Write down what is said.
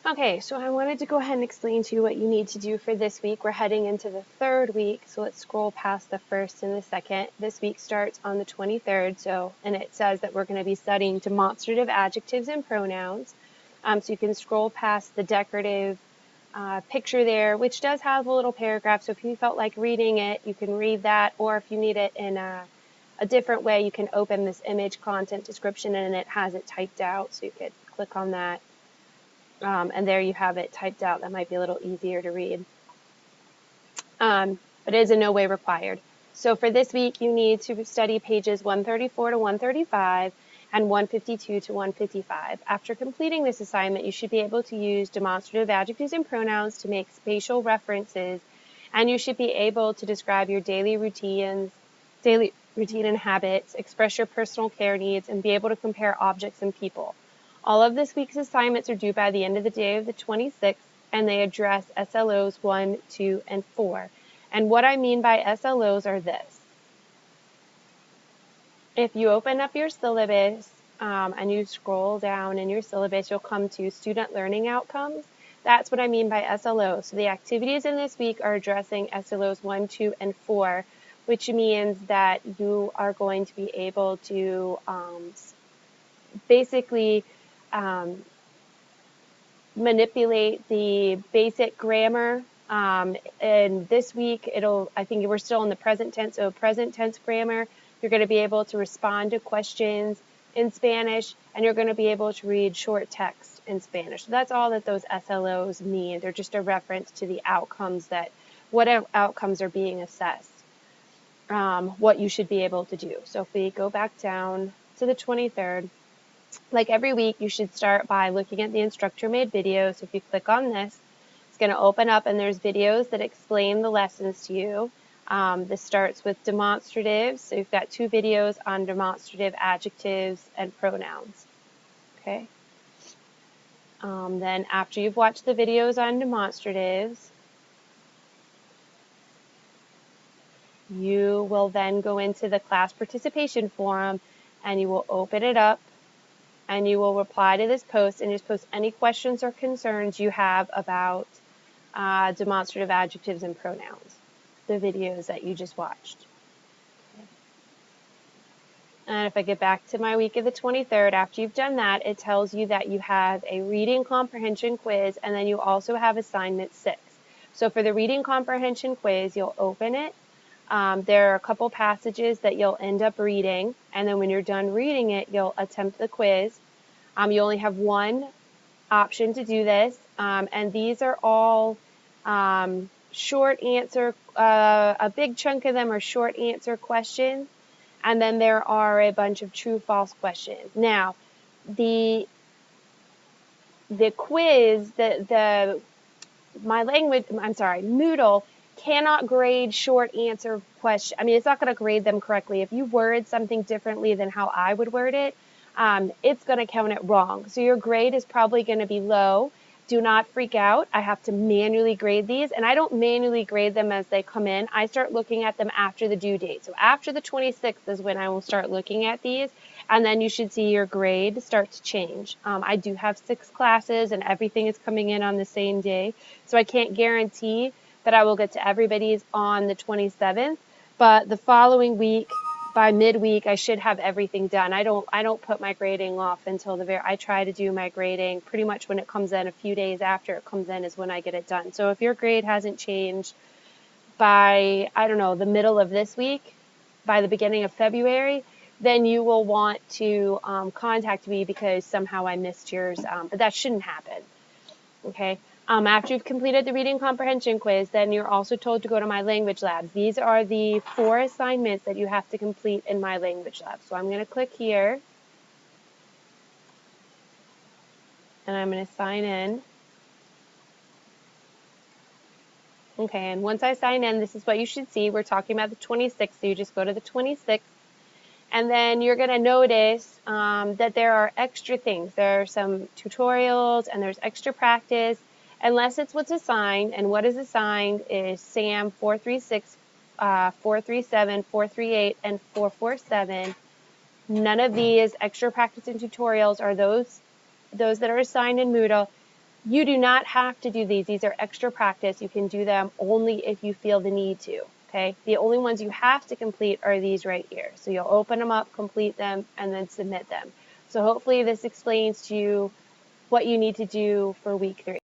Okay, so I wanted to go ahead and explain to you what you need to do for this week. We're heading into the third week, so let's scroll past the first and the second. This week starts on the 23rd, and it says that we're going to be studying demonstrative adjectives and pronouns. So you can scroll past the decorative picture there, which does have a little paragraph, so if you felt like reading it, you can read that, or if you need it in a different way, you can open this image content description and it has it typed out, so you could click on that. And there you have it typed out. That might be a little easier to read. But it is in no way required. So for this week, you need to study pages 134 to 135 and 152 to 155. After completing this assignment, you should be able to use demonstrative adjectives and pronouns to make spatial references, and you should be able to describe your daily routine and habits, express your personal care needs, and be able to compare objects and people. All of this week's assignments are due by the end of the day of the 26th, and they address SLOs 1, 2, and 4. And what I mean by SLOs are this. If you open up your syllabus and you scroll down in your syllabus, you'll come to student learning outcomes. That's what I mean by SLOs. So the activities in this week are addressing SLOs 1, 2, and 4, which means that you are going to be able to basically manipulate the basic grammar. And this week, I think we're still in the present tense, so present tense grammar. You're going to be able to respond to questions in Spanish, and you're going to be able to read short text in Spanish. So that's all that those SLOs mean. They're just a reference to the outcomes what outcomes are being assessed, what you should be able to do. So if we go back down to the 23rd, like every week, you should start by looking at the instructor-made videos. So if you click on this, it's going to open up, and there's videos that explain the lessons to you. This starts with demonstratives. So you've got 2 videos on demonstrative adjectives and pronouns. Okay. Then after you've watched the videos on demonstratives, you will then go into the class participation forum, and you will open it up, and you will reply to this post and just post any questions or concerns you have about demonstrative adjectives and pronouns, the videos that you just watched. Okay. And if I get back to my week of the 23rd, after you've done that, it tells you that you have a reading comprehension quiz, and then you also have assignment 6. So for the reading comprehension quiz, you'll open it. There are a couple passages that you'll end up reading, and then when you're done reading it, you'll attempt the quiz. You only have one option to do this, and these are all short answer, a big chunk of them are short answer questions, and then there are a bunch of true-false questions. Now, the quiz, Moodle cannot grade short answer questions. I mean, it's not going to grade them correctly. If you word something differently than how I would word it, it's going to count it wrong. So your grade is probably going to be low. Do not freak out. I have to manually grade these, and I don't manually grade them as they come in. I start looking at them after the due date. So after the 26th is when I will start looking at these, and then you should see your grade start to change. I do have 6 classes, and everything is coming in on the same day, so I can't guarantee that I will get to everybody's on the 27th, but the following week, by midweek, I should have everything done. I don't put my grading off until I try to do my grading pretty much when it comes in. A few days after it comes in is when I get it done. So if your grade hasn't changed by, I don't know, the middle of this week, by the beginning of February, then you will want to contact me because somehow I missed yours, but that shouldn't happen. Okay. After you've completed the reading comprehension quiz, then you're also told to go to My Language Labs. These are the 4 assignments that you have to complete in My Language Lab. So I'm going to click here, and I'm going to sign in. Okay, and once I sign in, this is what you should see. We're talking about the 26th, so you just go to the 26th. And then you're going to notice that there are extra things. There are some tutorials, and there's extra practice. Unless it's what's assigned, and what is assigned is SAM 436, 437, 438, and 447. None of these extra practice and tutorials are those that are assigned in Moodle. You do not have to do these. These are extra practice. You can do them only if you feel the need to, okay? The only ones you have to complete are these right here. So you'll open them up, complete them, and then submit them. So hopefully this explains to you what you need to do for week 3.